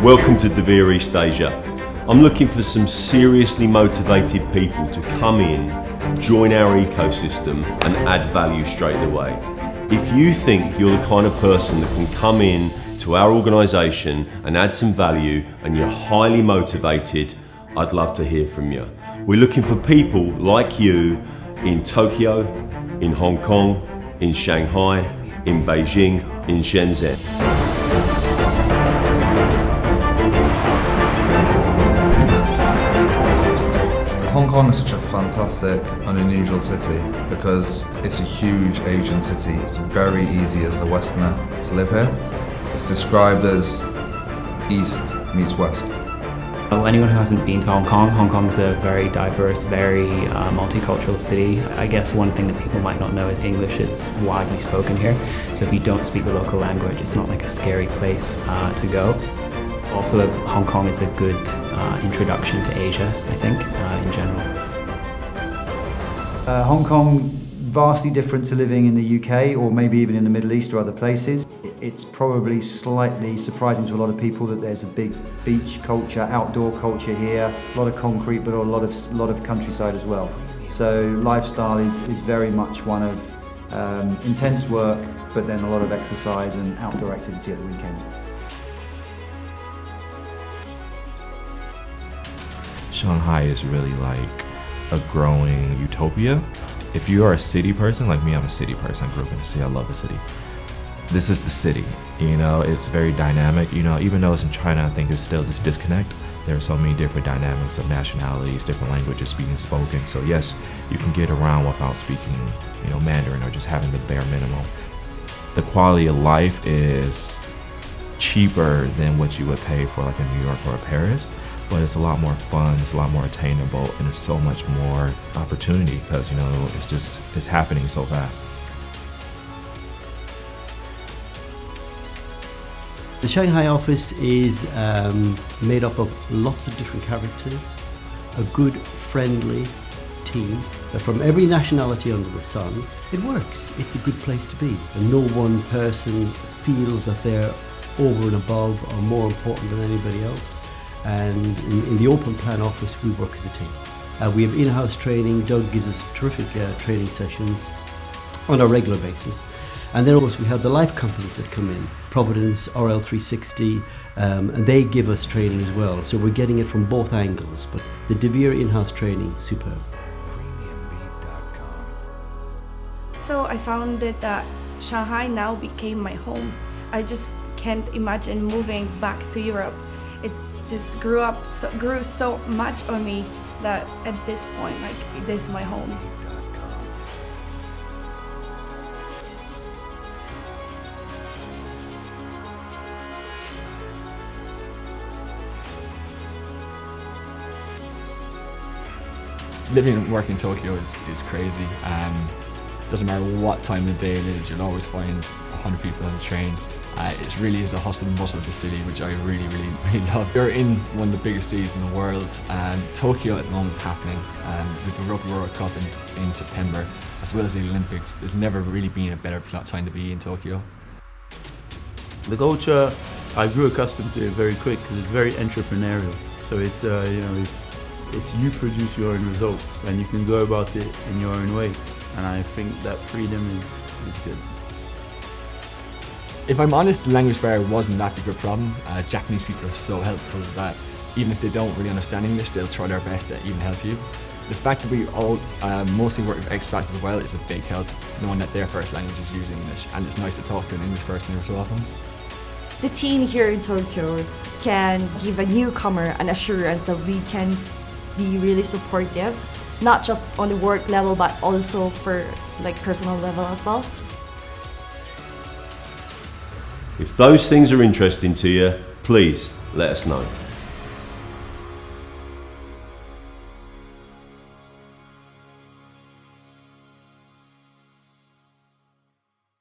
Welcome to deVere East Asia. I'm looking for some seriously motivated people to come in, join our ecosystem and add value straight away. If you think you're the kind of person that can come in to our organisation and add some value and you're highly motivated, I'd love to hear from you. We're looking for people like you in Tokyo, in Hong Kong, in Shanghai, in Beijing, in Shenzhen. Hong Kong is such a fantastic and unusual city because it's a huge Asian city. It's very easy as a Westerner to live here. It's described as East meets West. Well, anyone who hasn't been to Hong Kong is a very diverse, very multicultural city. I guess one thing that people might not know is English is widely spoken here. So if you don't speak the local language, it's not like a scary place to go. Also, Hong Kong is a good introduction to Asia, I think, in general. Hong Kong, vastly different to living in the UK or maybe even in the Middle East or other places. It's probably slightly surprising to a lot of people that there's a big beach culture, outdoor culture here, a lot of concrete but a lot of countryside as well. So lifestyle is very much one of intense work but then a lot of exercise and outdoor activity at the weekend. Shanghai is really like a growing utopia. If you are a city person, like me, I'm a city person. I grew up in the city, I love the city. This is the city, you know, it's very dynamic. You know, even though it's in China, I think there's still this disconnect. There are so many different dynamics of nationalities, different languages being spoken. So yes, you can get around without speaking, you know, Mandarin or just having the bare minimum. The quality of life is cheaper than what you would pay for like a New York or a Paris. But it's a lot more fun, it's a lot more attainable, and there's so much more opportunity because, you know, it's happening so fast. The Shanghai office is made up of lots of different characters, a good, friendly team. They're from every nationality under the sun. It works, it's a good place to be. And no one person feels that they're over and above or more important than anybody else. And in the open plan office, we work as a team. We have in-house training. Doug gives us terrific training sessions on a regular basis. And then of course we have the life companies that come in, Providence, RL360, and they give us training as well. So we're getting it from both angles, but the deVere in-house training, superb. So I found it that Shanghai now became my home. I just can't imagine moving back to Europe. It just grew so much on me that at this point, like, this is my home. Living and working in Tokyo is crazy. Doesn't matter what time of the day it is, you'll always find 100 people on the train. It really is a hustle and bustle of the city, which I really love. You're in one of the biggest cities in the world, and Tokyo at the moment is happening. With the Rugby World Cup in September, as well as the Olympics, there's never really been a better time to be in Tokyo. The culture, I grew accustomed to it very quick because it's very entrepreneurial. So it's it's you produce your own results and you can go about it in your own way. And I think that freedom is good. If I'm honest, the language barrier wasn't that big a problem. Japanese people are so helpful that even if they don't really understand English, they'll try their best to even help you. The fact that we all mostly work with expats as well is a big help, knowing that their first language is usually English, and it's nice to talk to an English person every so often. The team here in Tokyo can give a newcomer an assurance that we can be really supportive, not just on the work level, but also for like personal level as well. If those things are interesting to you, please let us know.